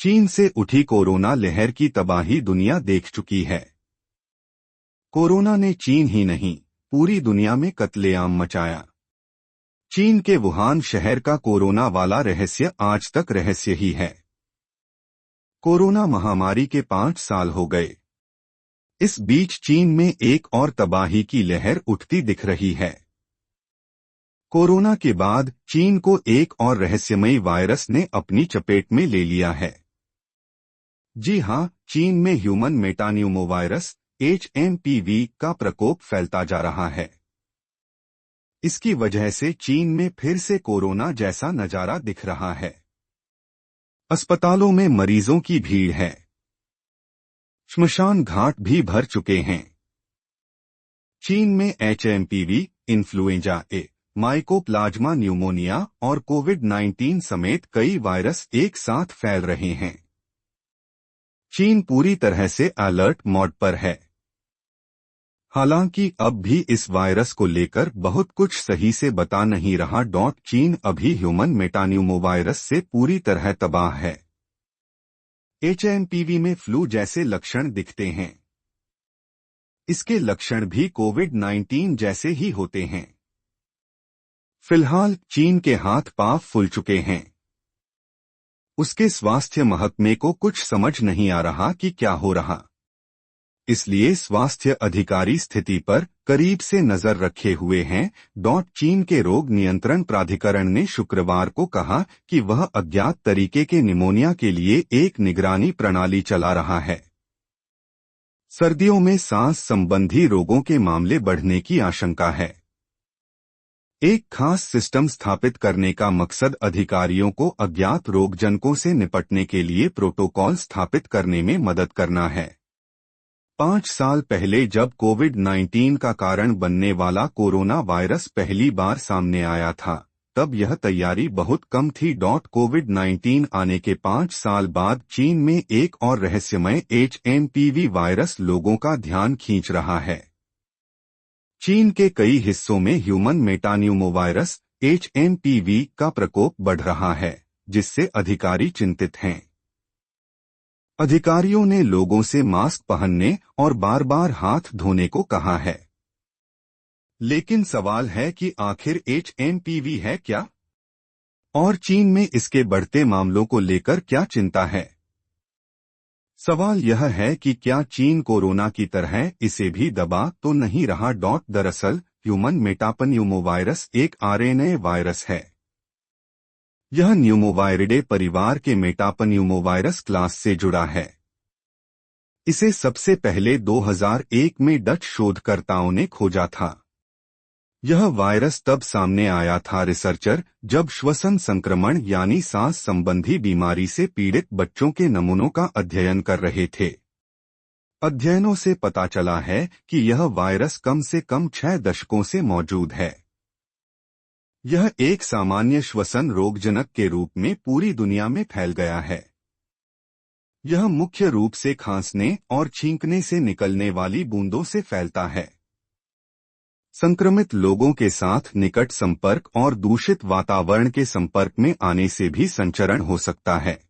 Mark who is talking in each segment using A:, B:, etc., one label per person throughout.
A: चीन से उठी कोरोना लहर की तबाही दुनिया देख चुकी है। कोरोना ने चीन ही नहीं, पूरी दुनिया में कत्लेआम मचाया। चीन के वुहान शहर का कोरोना वाला रहस्य आज तक रहस्य ही है। कोरोना महामारी के 5 साल हो गए। इस बीच चीन में एक और तबाही की लहर उठती दिख रही है। कोरोना के बाद चीन को एक और रहस्यमयी वायरस ने अपनी चपेट में ले लिया है। जी हां, चीन में ह्यूमन मेटान्यूमोवायरस HMPV का प्रकोप फैलता जा रहा है। इसकी वजह से चीन में फिर से कोरोना जैसा नजारा दिख रहा है। अस्पतालों में मरीजों की भीड़ है। श्मशान घाट भी भर चुके हैं। चीन में HMPV, इन्फ्लुएंजा ए, माइकोप्लाज्मा न्यूमोनिया और कोविड-19 समेत कई वायरस एक साथ फैल रहे हैं। चीन पूरी तरह से अलर्ट मोड पर है। हालांकि अब भी इस वायरस को लेकर बहुत कुछ सही से बता नहीं रहा। चीन अभी ह्यूमन मेटान्यूमोवायरस से पूरी तरह तबाह है। HMPV में फ्लू जैसे लक्षण दिखते हैं। इसके लक्षण भी कोविड-19 जैसे ही होते हैं। फिलहाल चीन के हाथ पांव फूल चुके हैं। उसके स्वास्थ्य महकमे को कुछ समझ नहीं आ रहा कि क्या हो रहा। इसलिए स्वास्थ्य अधिकारी स्थिति पर करीब से नजर रखे हुए हैं। चीन के रोग नियंत्रण प्राधिकरण ने शुक्रवार को कहा कि वह अज्ञात तरीके के निमोनिया के लिए एक निगरानी प्रणाली चला रहा है। सर्दियों में सांस संबंधी रोगों के मामले बढ़ने की आशंका है। एक खास सिस्टम स्थापित करने का मकसद अधिकारियों को अज्ञात रोगजनकों से निपटने के लिए प्रोटोकॉल स्थापित करने में मदद करना है। 5 साल पहले जब कोविड-19 का कारण बनने वाला कोरोना वायरस पहली बार सामने आया था, तब यह तैयारी बहुत कम थी। कोविड-19 आने के 5 साल बाद चीन में एक और रहस्यमय HMPV वायरस लोगों का ध्यान खींच रहा है। चीन के कई हिस्सों में ह्यूमन मेटान्यूमोवायरस HMPV का प्रकोप बढ़ रहा है, जिससे अधिकारी चिंतित हैं। अधिकारियों ने लोगों से मास्क पहनने और बार बार हाथ धोने को कहा है। लेकिन सवाल है कि आखिर HMPV है क्या? और चीन में इसके बढ़ते मामलों को लेकर क्या चिंता है? सवाल यह है कि क्या चीन कोरोना की तरह इसे भी दबा तो नहीं रहा। दरअसल ह्यूमन मेटापन्यूमोवायरस एक RNA वायरस है। यह न्यूमोवायरिडे परिवार के मेटापन्यूमोवायरस क्लास से जुड़ा है। इसे सबसे पहले 2001 में डच शोधकर्ताओं ने खोजा था। यह वायरस तब सामने आया था रिसर्चर जब श्वसन संक्रमण यानी सांस संबंधी बीमारी से पीड़ित बच्चों के नमूनों का अध्ययन कर रहे थे। अध्ययनों से पता चला है कि यह वायरस कम से कम 6 दशकों से मौजूद है। यह एक सामान्य श्वसन रोगजनक के रूप में पूरी दुनिया में फैल गया है। यह मुख्य रूप से खांसने और छींकने से निकलने वाली बूंदों से फैलता है। संक्रमित लोगों के साथ निकट संपर्क और दूषित वातावरण के संपर्क में आने से भी संचरण हो सकता है।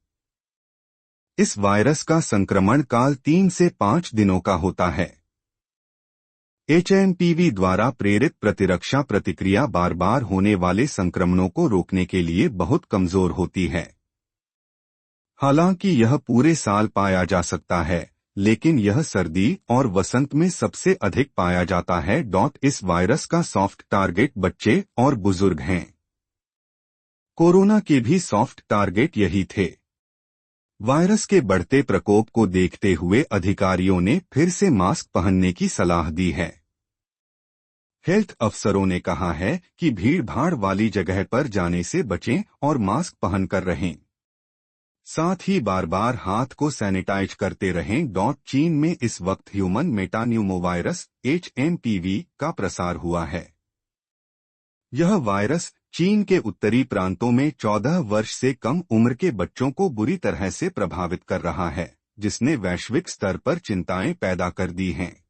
A: इस वायरस का संक्रमण काल 3 से 5 दिनों का होता है। HMPV द्वारा प्रेरित प्रतिरक्षा प्रतिक्रिया बार बार होने वाले संक्रमणों को रोकने के लिए बहुत कमजोर होती है। हालांकि यह पूरे साल पाया जा सकता है, लेकिन यह सर्दी और वसंत में सबसे अधिक पाया जाता है। इस वायरस का सॉफ्ट टारगेट बच्चे और बुजुर्ग हैं। कोरोना के भी सॉफ्ट टारगेट यही थे। वायरस के बढ़ते प्रकोप को देखते हुए अधिकारियों ने फिर से मास्क पहनने की सलाह दी है। हेल्थ अफसरों ने कहा है कि भीड़-भाड़ वाली जगह पर जाने से बचें और मास्क पहनकर रहें। साथ ही बार बार हाथ को सैनिटाइज करते रहें। चीन में इस वक्त ह्यूमन मेटान्यूमोवायरस HMPV का प्रसार हुआ है। यह वायरस चीन के उत्तरी प्रांतों में 14 वर्ष से कम उम्र के बच्चों को बुरी तरह से प्रभावित कर रहा है, जिसने वैश्विक स्तर पर चिंताएं पैदा कर दी हैं।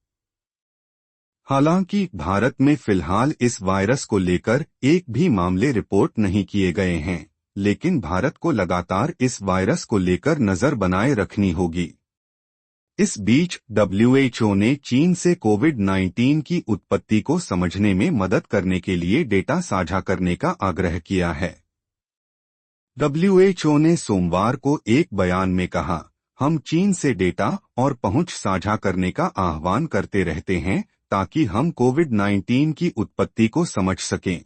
A: हालांकि भारत में फिलहाल इस वायरस को लेकर एक भी मामले रिपोर्ट नहीं किए गए हैं, लेकिन भारत को लगातार इस वायरस को लेकर नजर बनाए रखनी होगी। इस बीच WHO ने चीन से कोविड-19 की उत्पत्ति को समझने में मदद करने के लिए डेटा साझा करने का आग्रह किया है। WHO ने सोमवार को एक बयान में कहा, हम चीन से डेटा और पहुंच साझा करने का आह्वान करते रहते हैं ताकि हम कोविड-19 की उत्पत्ति को समझ सकें।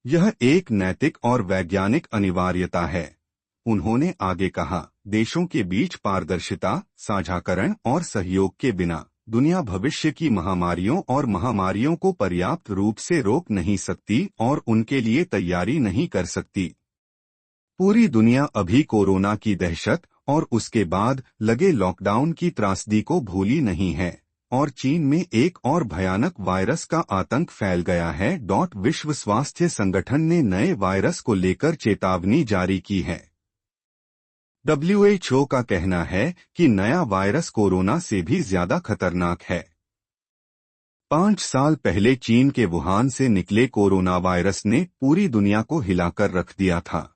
A: यह एक नैतिक और वैज्ञानिक अनिवार्यता है। उन्होंने आगे कहा, देशों के बीच पारदर्शिता, साझाकरण और सहयोग के बिना दुनिया भविष्य की महामारियों और महामारियों को पर्याप्त रूप से रोक नहीं सकती और उनके लिए तैयारी नहीं कर सकती। पूरी दुनिया अभी कोरोना की दहशत और उसके बाद लगे लॉकडाउन की त्रासदी को भूली नहीं है और चीन में एक और भयानक वायरस का आतंक फैल गया है। विश्व स्वास्थ्य संगठन ने नए वायरस को लेकर चेतावनी जारी की है। WHO का कहना है कि नया वायरस कोरोना से भी ज्यादा खतरनाक है। 5 साल पहले चीन के वुहान से निकले कोरोना वायरस ने पूरी दुनिया को हिलाकर रख दिया था।